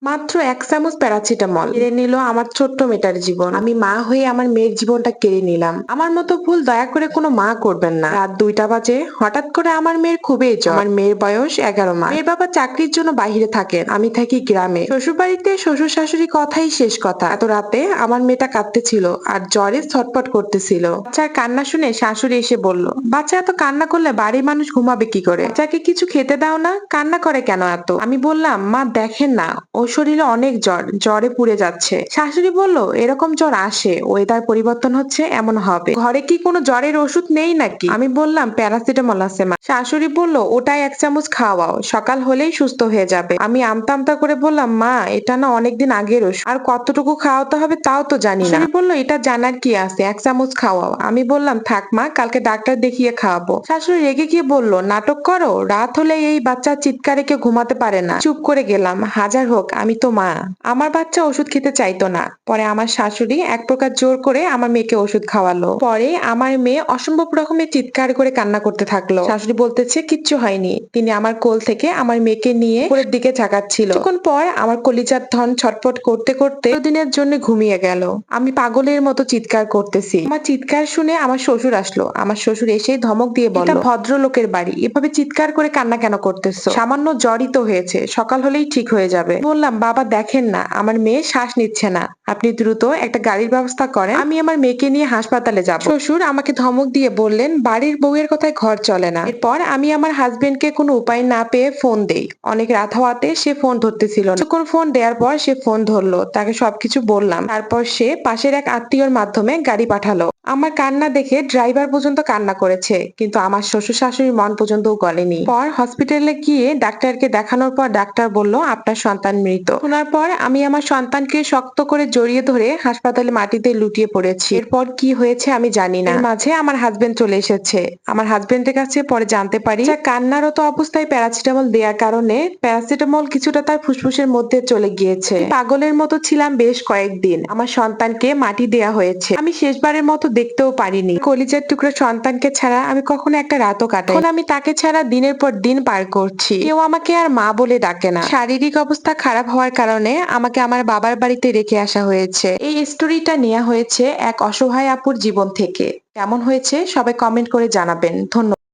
মাত্র ১ চামচ প্যারাসিটামল কেড়ে নিল আমার ছোট্ট মেয়েটার জীবন। আমি মা হয়ে আমার মেয়ের জীবনটা কেড়ে নিলাম। আমার মতো ভুল দয়া করে কোনো মা করবেন না। রাত ২টা বাজে, হঠাৎ করে আমার মেয়ের খুবই জ্বর। আমার মেয়ের বয়স ১১ মাস। মেয়ের বাবা চাকরির জন্য বাইরে থাকেন, আমি থাকি গ্রামে। শ্বশুর বাড়িতে শ্বশুর শাশুড়ি কথাই শেষ কথা। এত রাতে আমার মেয়েটা কাঁদতেছিল আর জ্বরে ছটফট করতেছিল। বাচ্চার কান্না শুনে শাশুড়ি এসে বলল, বাচ্চা এত কান্না করলে বাড়ির মানুষ ঘুমাবে কি করে? বাচ্চাকে কিছু খেতে দাও না, কান্না করে কেন এত? আমি বললাম, মা দেখেন না, ওর শরীরে অনেক জ্বর, জ্বরে পুড়ে যাচ্ছে। শাশুড়ি বলল, এরকম জ্বর আসে, ওয়েদার পরিবর্তন হচ্ছে, এমন হবে। ঘরে কি কোনো জ্বরের ওষুধ নেই নাকি? আমি বললাম, প্যারাসিটামল আছে মা। শাশুড়ি বলল, ওটাই ১ চামচ খাওয়াও, সকাল হলেই সুস্থ হয়ে যাবে। আমি আমতা আমতা করে বললাম, মা এটা না অনেকদিন আগের ওষুধ, আর কতটুকু খাওয়াতে হবে তাও তো জানি না। শাশুড়ি বলল, এটা জানার কি আছে, ১ চামচ খাওয়াও। আমি বললাম, থাক মা, কালকে ডাক্তার দেখিয়ে খাওয়াবো। শাশুড়ি রেগে গিয়ে বলল, নাটক করো, রাত হলে এই বাচ্চা চিৎকারে কেউ ঘুমাতে পারে না। চুপ করে গেলাম। হাজার হোক আমি তো মা। আমার বাচ্চা ওষুধ খেতে চাইতো না। পরে আমার শাশুড়ি এক প্রকার জোর করে আমার মেয়েকে ওষুধ খাওয়ালো। পরে আমার মেয়ে অসম্ভব রকমের চিৎকার করে কান্না করতে থাকলো। শাশুড়ি বলতেছে, কিচ্ছু হয়নি। তিনি আমার কোল থেকে আমার মেয়েকে নিয়ে উপরের দিকে ঝাঁকাচ্ছিল। কিছুক্ষণ পর আমার কলিজার ধন ছটফট করতে করতে দিনের জন্য ঘুমিয়ে গেল। আমি পাগলের মতো চিৎকার করতেছি। আমার চিৎকার শুনে আমার শ্বশুর আসলো। আমার শ্বশুর এসে ধমক দিয়ে বলল, এটা ভদ্রলোকের বাড়ি, এভাবে চিৎকার করে কান্না কেন করতেছো? সামান্য জ্বরই তো হয়েছে, সকাল হলেই ঠিক হয়ে যাবে। বললাম, বাবা দেখেন না, আমার মেয়ে শ্বাস নিচ্ছে না, আপনি দ্রুত একটা গাড়ির ব্যবস্থা করেন, আমি আমার মেয়েকে নিয়ে হাসপাতালে যাব। শ্বশুর আমাকে ধমক দিয়ে বললেন, বাড়ির বউয়ের কথায় ঘর চলে না। এরপর আমি আমার হাজবেন্ডকে কোনো উপায় না পেয়ে ফোন দেই। অনেক রাত হওয়াতে সে ফোন ধরতেছিল না। কিছুক্ষণ ফোন দেওয়ার পর সে ফোন ধরলো, তাকে সবকিছু বললাম। তারপর সে পাশের এক আত্মীয়র মাধ্যমে গাড়ি পাঠালো। আমার কান্না দেখে ড্রাইভার পর্যন্ত কান্না করেছে, কিন্তু আমার শ্বশুর শাশুড়ির মন পর্যন্তও গলেনি। পর হসপিটালে গিয়ে ডাক্তারকে দেখানোর পর ডাক্তার বলল, আপনার সন্তান মৃত। শোনার পর আমি আমার সন্তানকে শক্ত করে জড়িয়ে ধরে হাসপাতালে মাটিতে লুটিয়ে পড়েছি। এরপর কি হয়েছে আমি জানি না। এর মাঝে আমার হাজবেন্ড চলে এসেছে। আমার হাজবেন্ডের কাছে পরে জানতে পারি, কান্নারত অবস্থায় প্যারাসিটামল দেওয়ার কারণে প্যারাসিটামল কিছুটা তার ফুসফুসের মধ্যে চলে গিয়েছে। পাগলের মতো ছিলাম বেশ কয়েকদিন। আমার সন্তানকে মাটি দেয়া হয়েছে। আমি শেষবারের মতো দেখতেও পারিনি। কলিজার টুকরো সন্তানকে ছাড়া আমি কখনো একটা রাতও কাটাই। এখন আমি তাকে ছাড়া দিনের পর দিন পার করছি। কেউ আমাকে আর মা বলে ডাকে না। শারীরিক অবস্থা খারাপ হওয়ার কারণে আমাকে আমার বাবার বাড়িতে রেখে আসা হয়েছে। এই স্টোরিটা নেওয়া হয়েছে এক অসহায় আপুর জীবন থেকে। কেমন হয়েছে সবাই কমেন্ট করে জানাবেন। ধন্যবাদ।